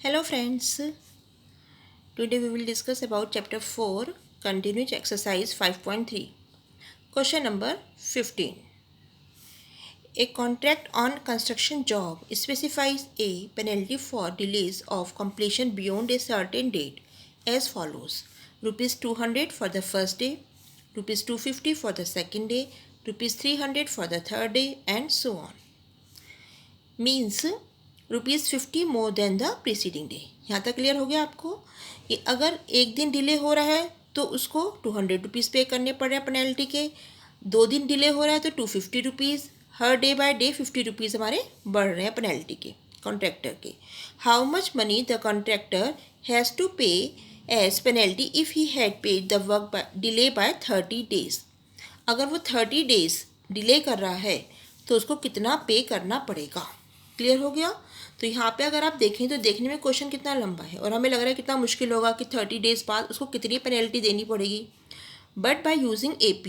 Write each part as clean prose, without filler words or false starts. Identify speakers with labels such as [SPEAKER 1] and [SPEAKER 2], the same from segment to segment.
[SPEAKER 1] Hello friends, today we will discuss about chapter 4 continuous exercise 5.3. Question number 15. A contract on construction job specifies a penalty for delays of completion beyond a certain date as follows: rupees 200 for the first day, rupees 250 for the second day, rupees 300 for the third day and so on. Means ₹50 more than the preceding day. यहाँ तक clear हो गया आपको कि अगर एक दिन delay हो रहा है तो उसको ₹200 पे करने पड़ रहे हैं पेनल्टी के। 2 दिन डिले हो रहा है तो ₹250। हर डे बाय डे ₹50 हमारे बढ़ रहे हैं पेनल्टी के कॉन्ट्रैक्टर के। How much money the contractor has to pay as penalty if he had paid the work delay by 30 days. अगर वो 30 डेज डिले कर रहा है तो उसको कितना पे करना पड़ेगा। क्लियर हो गया। तो यहाँ पे अगर आप देखें तो देखने में क्वेश्चन कितना लंबा है और हमें लग रहा है कितना मुश्किल होगा कि 30 डेज बाद उसको कितनी पेनल्टी देनी पड़ेगी। But by using AP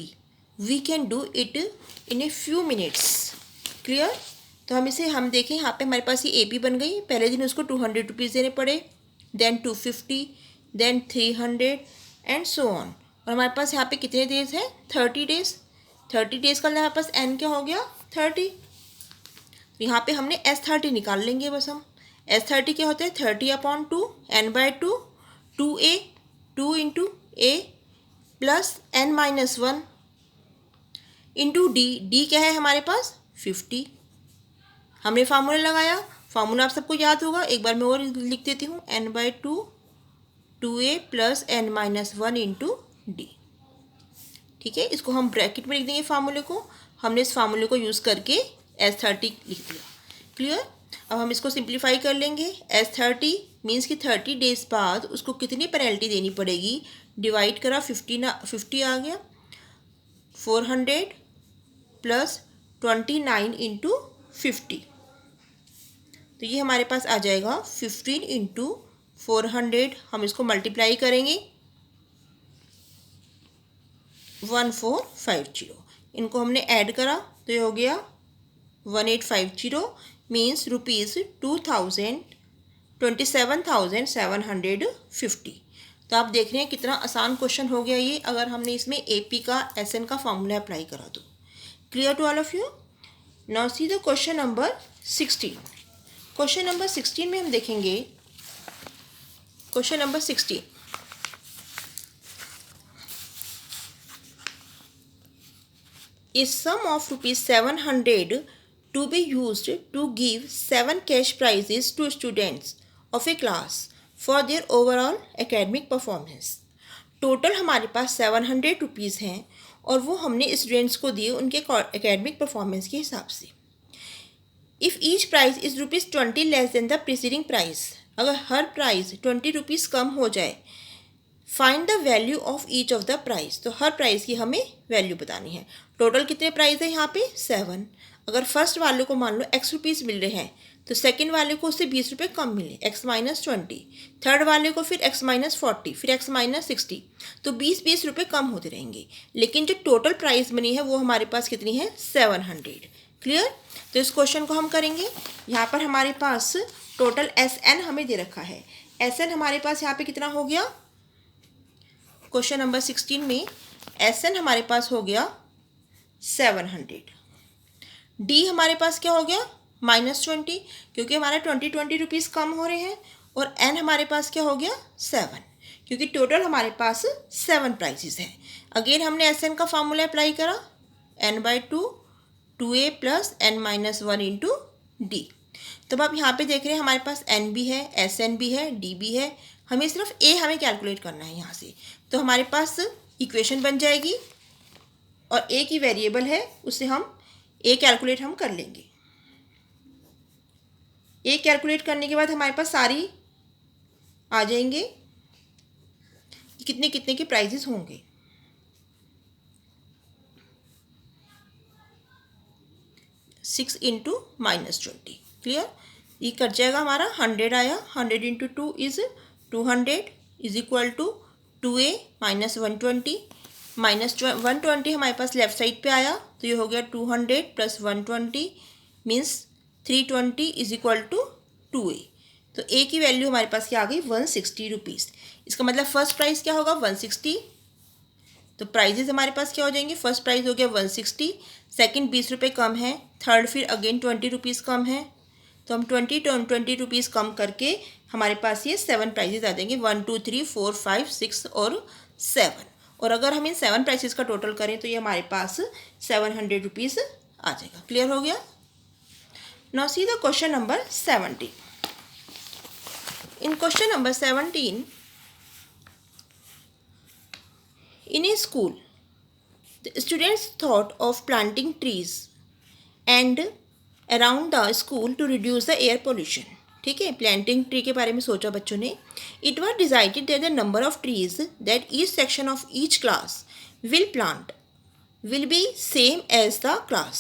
[SPEAKER 1] we can do it in a few minutes. Clear. तो हम देखें यहाँ पे हमारे पास ये AP बन गई। पहले दिन उसको ₹200 देने पड़े, then 250, then 300 and so on. और हमारे पास यहाँ पे कितने डेज है? 30 डेज। 30 डेज का हमारे पास n क्या हो गया? 30। यहाँ पे हमने S30 निकाल लेंगे बस हम। S30 क्या होता है? 30/2 n/2 2a 2 into a plus n-1 into d क्या है हमारे पास? 50। हमने फार्मूला लगाया। फार्मूला आप सबको याद होगा, एक बार मैं और लिख देती हूँ। n/2 2a plus n-1 into d। ठीक है, इसको हम ब्रैकेट में लिख देंगे फार्मूले को। हमने इस फार्मूले को यूज़ करके S30 लिख दिया। क्लियर। अब हम इसको सिंप्लीफाई कर लेंगे। S30 मीन्स कि 30 डेज बाद उसको कितनी पेनल्टी देनी पड़ेगी। डिवाइड करा 50 आ गया। 400 प्लस 29 इंटू 50। तो ये हमारे पास आ जाएगा 15 इंटू 400। हम इसको मल्टीप्लाई करेंगे 1450। इनको हमने ऐड करा तो ये हो गया 1850 मीन्स ₹27,750। तो आप देख रहे हैं कितना आसान क्वेश्चन हो गया ये, अगर हमने इसमें AP का SN का फॉर्मूला अप्लाई करा तो। Clear to all of you. Now see the question number 16। Question number 16 में हम देखेंगे question number 16। A sum of ₹700 to be used to give 7 cash prizes to students of a class for their overall academic performance। Total हमारे पास ₹700 हैं और वो हमने students को दिए उनके एकेडमिक परफॉर्मेंस के हिसाब से। If each prize is ₹20 less than the preceding price, अगर हर प्राइस ₹20 कम हो जाए, find the value of each of the price. तो हर प्राइस की हमें वैल्यू बतानी है। टोटल कितने प्राइस है यहाँ पे? 7। अगर फर्स्ट वाले को मान लो X रुपीज़ मिल रहे हैं तो सेकंड वाले को उससे ₹20 कम मिले, X-20। थर्ड वाले को फिर X-40, फिर X-60। तो 20 रुपये कम होते रहेंगे, लेकिन जो टोटल प्राइस बनी है वो हमारे पास कितनी है? 700। क्लियर। तो इस क्वेश्चन को हम करेंगे। यहाँ पर हमारे पास टोटल SN हमें दे रखा है। SN हमारे पास यहाँ पे कितना हो गया? क्वेश्चन नंबर 16 में SN हमारे पास हो गया 700। D हमारे पास क्या हो गया? -20, क्योंकि हमारे 20 रुपीज़ कम हो रहे हैं। और N हमारे पास क्या हो गया? 7, क्योंकि टोटल हमारे पास 7 प्राइसेस हैं। अगेन हमने SN का फार्मूला अप्लाई करा, n/2 2a plus n-1 into d। तब आप यहाँ पे देख रहे हैं हमारे पास N भी है, SN भी है, D भी है। हमें सिर्फ A हमें कैलकुलेट करना है यहाँ से। तो हमारे पास इक्वेशन बन जाएगी और A की वेरिएबल है, उससे हम A कैलकुलेट हम कर लेंगे। A कैलकुलेट करने के बाद हमारे पास सारी आ जाएंगे कितने कितने के प्राइजेस होंगे। (6 इंटू -20). क्लियर। ये कट जाएगा हमारा 100 आया। 100 into 2 is 200 is equal to 2a minus 120। -120 हमारे पास लेफ्ट साइड पे आया तो ये हो गया 200 plus 120 means 320 is equal to 2a। तो ए की वैल्यू हमारे पास क्या आ गई 160 रुपीज़। इसका मतलब फर्स्ट प्राइस क्या होगा 160। तो प्राइजेस हमारे पास क्या हो जाएंगे, फर्स्ट प्राइस हो गया 160, सेकंड 20 रुपये कम है, थर्ड फिर अगेन 20 रुपीज़ कम है। तो हम 20 रुपीज़ कम करके हमारे पास ये 7 प्राइजेस आ जाएंगे, 1 2 3 4 5 6 और 7। और अगर हम इन 7 प्राइसेस का टोटल करें तो ये हमारे पास 700 रुपीज़ आ जाएगा। क्लियर हो गया। Now see the question number 17। In question number 17, in a school, the students thought of planting trees and around the school to reduce the air pollution. ठीक है, प्लांटिंग ट्री के बारे में सोचा बच्चों ने। It was decided that the number of trees that each section of each class will plant will be same as the class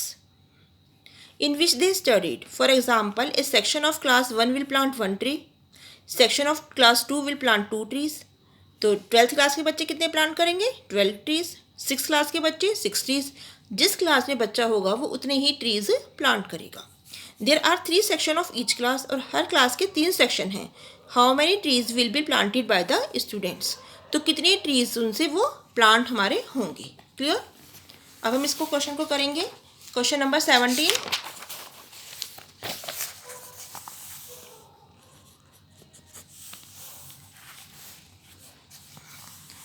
[SPEAKER 1] in which they studied. For example, a section of class 1 will plant 1 tree, section of class 2 will plant 2 trees. तो 12th class के बच्चे कितने plant करेंगे 12 trees, 6th class के बच्चे 6 trees. जिस class में बच्चा होगा वो उतने ही ट्रीज प्लांट करेगा। There are 3 section of each class, और हर क्लास के 3 सेक्शन हैं। How many trees will be planted by the students, तो कितने ट्रीज उनसे वो प्लांट हमारे होंगे। क्लियर। अब हम इसको क्वेश्चन को करेंगे। क्वेश्चन नंबर 17,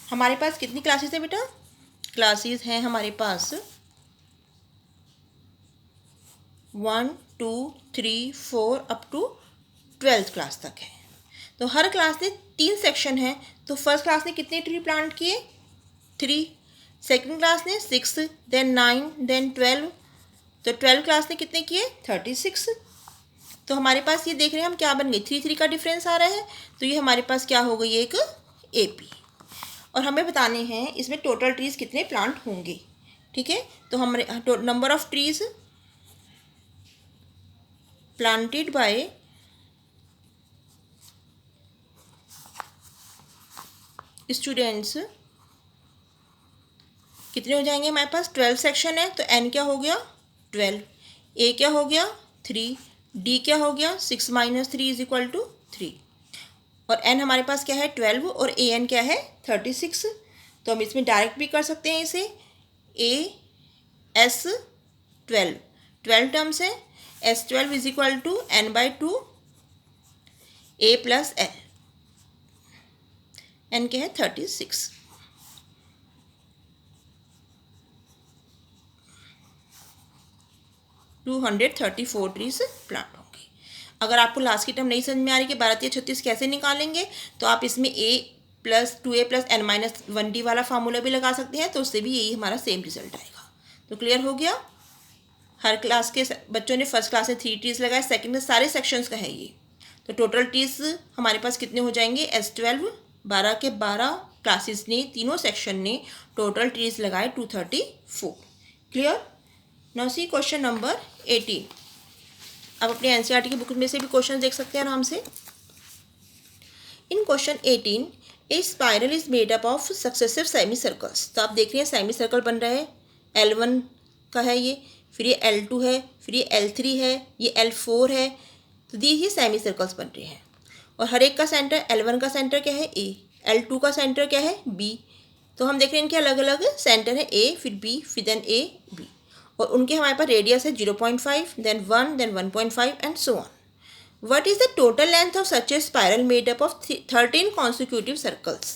[SPEAKER 1] हमारे पास कितनी क्लासेस है बेटा, क्लासेस हैं हमारे पास 1 2 3 4 अप टू 12th क्लास तक है। तो हर क्लास में 3 सेक्शन हैं। तो फर्स्ट क्लास ने कितने ट्री प्लांट किए 3, सेकेंड क्लास ने 6, देन 9, देन 12। तो 12 क्लास ने कितने किए 36। तो हमारे पास ये देख रहे हैं हम क्या बन गई 3 3 का डिफरेंस आ रहा है। तो ये हमारे पास क्या हो गई एक AP, और हमें बताने हैं इसमें टोटल ट्रीज कितने प्लांट होंगे। ठीक है, तो हमारे number of trees planted by students कितने हो जाएंगे हमारे पास 12 सेक्शन है। तो N क्या हो गया 12, A क्या हो गया 3, D क्या हो गया 6 - 3 = 3, और N हमारे पास क्या है 12 और AN क्या है 36। तो हम इसमें डायरेक्ट भी कर सकते हैं इसे, AS 12 टर्म्स है, S12 = N/2 A + L, N क्या है 36। टू 234 ट्रीज प्लांट होंगे। अगर आपको लास्ट की टर्म नहीं समझ में आ रही कि 12 × 36 कैसे निकालेंगे, तो आप इसमें A + 2A + N - 1D वाला फार्मूला भी लगा सकते हैं, तो उससे भी यही हमारा सेम रिजल्ट आएगा। तो क्लियर हो गया। हर क्लास के बच्चों ने फर्स्ट क्लास में 3 ट्रीज लगाए, सेकंड में सारे सेक्शंस का है ये। तो टोटल ट्रीज हमारे पास कितने हो जाएंगे S12 12 के 12 क्लासेस ने, तीनों सेक्शन ने टोटल ट्रीज लगाए 234। Clear. Now see question number 18। आप अपने NCERT की बुक में से भी क्वेश्चन देख सकते हैं आराम से। In question 18, a spiral is made up of successive semi circles. तो आप देख रहे हैं सेमी सर्कल बन रहा है, L1 का है ये, फिर ये L2 है, फिर ये L3 है, ये L4 है। तो ये सेमी सर्कल्स बन रहे हैं, और हर एक का सेंटर, L1 का सेंटर क्या है A, L2 का सेंटर क्या है B। तो हम देख रहे हैं इनके अलग अलग सेंटर है, A फिर B फिर देन A B, और उनके हमारे पास रेडियस है 0.5, then 1, then 1.5 and so on. What is the total length of such a spiral made up of 13 consecutive circles,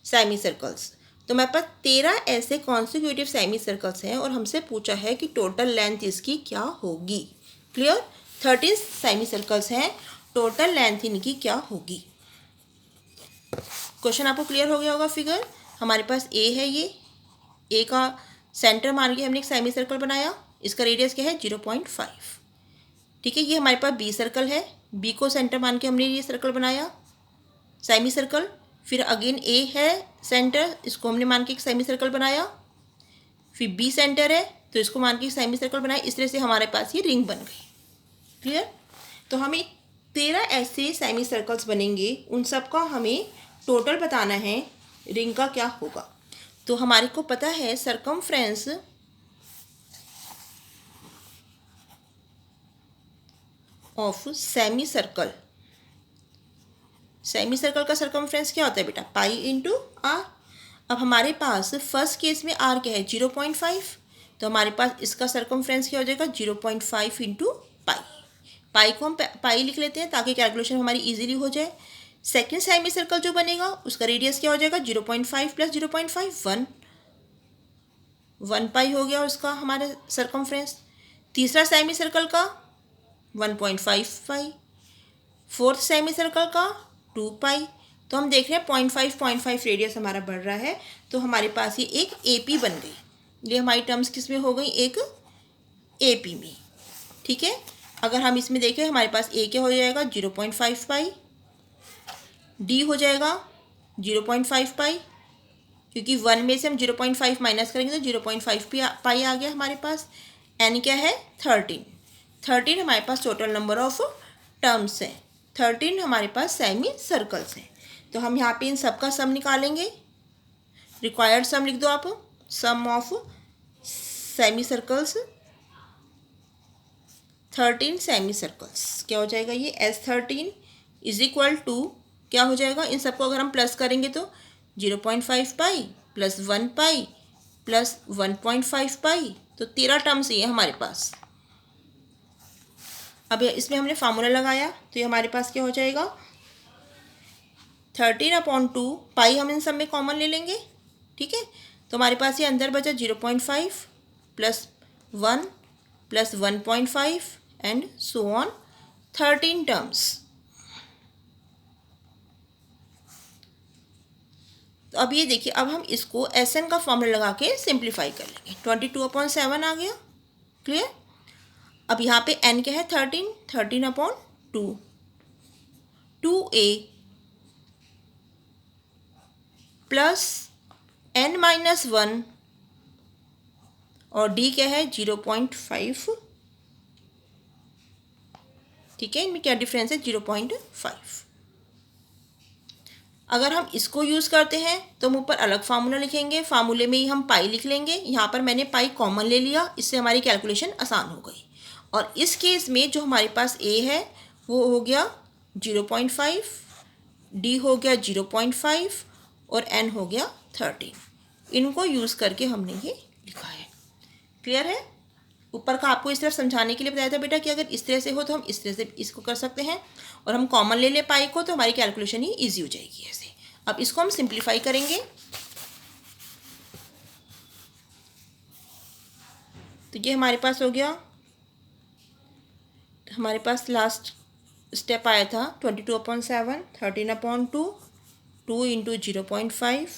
[SPEAKER 1] semi circles. तो हमारे पास 13 ऐसे कॉन्सिक्यूटिव सेमी सर्कल्स हैं, और हमसे पूछा है कि टोटल लेंथ इसकी क्या होगी। क्लियर। 13 सेमी सर्कल्स हैं, टोटल लेंथ इनकी क्या होगी। क्वेश्चन आपको क्लियर हो गया होगा। फिगर हमारे पास A है, ये A का सेंटर मान के हमने एक सेमी सर्कल बनाया, इसका रेडियस क्या है 0.5। ठीक है, ये हमारे पास B सर्कल है, B को सेंटर मान के हमने ये सर्कल बनाया सेमी सर्कल। फिर अगेन A है सेंटर, इसको हमने मान के एक सेमी सर्कल बनाया। फिर B सेंटर है, तो इसको मान के एक सेमी सर्कल बनाया। इस तरह से हमारे पास ये रिंग बन गई। क्लियर। तो हमें 13 ऐसे सेमी सर्कल्स बनेंगे, उन सब का हमें टोटल बताना है रिंग का क्या होगा। तो हमारे को पता है circumference of semi circle semi circle का सर्कमफ्रेंस क्या होता है बेटा, पाई इंटू आर। अब हमारे पास फर्स्ट केस में आर क्या है, 0.5, तो हमारे पास इसका सर्कमफ्रेंस क्या हो जाएगा, 0.5 इंटू पाई। पाई को हम पाई लिख लेते हैं ताकि कैलकुलेशन हमारी इजीली हो जाए। सेकेंड सेमी सर्कल जो बनेगा उसका रेडियस क्या हो जाएगा, 0.5 प्लस 0.5 1 पाई हो गया उसका हमारा सर्कमफ्रेंस। तीसरा सेमी सर्कल का 1.5 पाई, फोर्थ सेमी सर्कल का 2 पाई। तो हम देख रहे हैं 0.5 रेडियस हमारा बढ़ रहा है, तो हमारे पास ये एक AP बन गई। ये हमारी टर्म्स किस में हो गई, एक AP में। ठीक है, अगर हम इसमें देखें हमारे पास A क्या हो जाएगा, 0.5 पाई, D हो जाएगा 0.5 पाई, क्योंकि 1 में से हम 0.5 माइनस करेंगे तो 0.5 पाई आ गया हमारे पास। N क्या है, 13 हमारे पास टोटल नंबर ऑफ टर्म्स हैं, 13 हमारे पास सेमी सर्कल्स हैं। तो हम यहाँ पे इन सब का सम निकालेंगे। रिक्वायर्ड सम लिख दो आप, sum of semi circles, 13 semi circles क्या हो जाएगा, ये S13 इज इक्वल टू क्या हो जाएगा, इन सबको अगर हम प्लस करेंगे तो 0.5 पाई प्लस 1 पाई प्लस 1.5 पाई, तो 13 टर्म्स ये हमारे पास। अब इसमें हमने फार्मूला लगाया तो ये हमारे पास क्या हो जाएगा, 13/2 पाई हम इन सब में कॉमन ले लेंगे। ठीक है, तो हमारे पास ये अंदर बचा 0.5 plus 1 plus 1.5 and so on, 13 terms. तो अब ये देखिए, अब हम इसको SN का फॉर्मूला लगा के सिंप्लीफाई कर लेंगे। 22/7 आ गया, क्लियर। अब यहाँ पे N क्या है, 13/2, 2A प्लस N-1 और D क्या है, 0.5। ठीक है, इनमें क्या डिफरेंस है, 0.5। अगर हम इसको यूज़ करते हैं तो हम ऊपर अलग फार्मूला लिखेंगे, फार्मूले में ही हम पाई लिख लेंगे। यहाँ पर मैंने पाई कॉमन ले लिया, इससे हमारी कैलकुलेशन आसान हो गई। और इस केस में जो हमारे पास A है वो हो गया 0.5, D हो गया 0.5 और N हो गया 13। इनको यूज़ करके हमने ये लिखा है, क्लियर है। ऊपर का आपको इस तरह समझाने के लिए बताया था बेटा कि अगर इस तरह से हो तो हम इस तरह से इसको कर सकते हैं, और हम कॉमन ले लें पाई को तो हमारी कैलकुलेशन ही ईजी हो जाएगी ऐसे। अब इसको हम सिंप्लीफाई करेंगे, तो ये हमारे पास हो गया, हमारे पास लास्ट स्टेप आया था 22/7, 13/2, 2 इंटू 0.5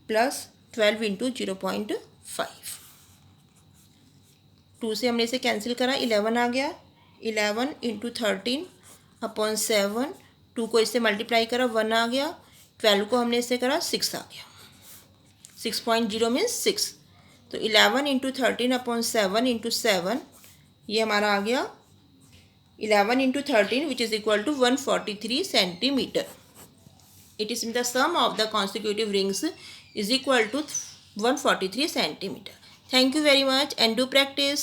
[SPEAKER 1] प्लस 12 इंटू 0.5। 2 से हमने इसे कैंसिल करा, 11 आ गया, 11 इंटू 13/7, 2 को इससे मल्टीप्लाई करा, 1 आ गया, 12 को हमने इससे करा, 6 आ गया, 6.0 मीन्स 6। तो 11 इंटू 13/7 इंटू 7, ये हमारा आ गया 11 into 13 which is equal to 143 centimetre. It is the sum of the consecutive rings is equal to 143 centimeter. Thank you very much and do practice.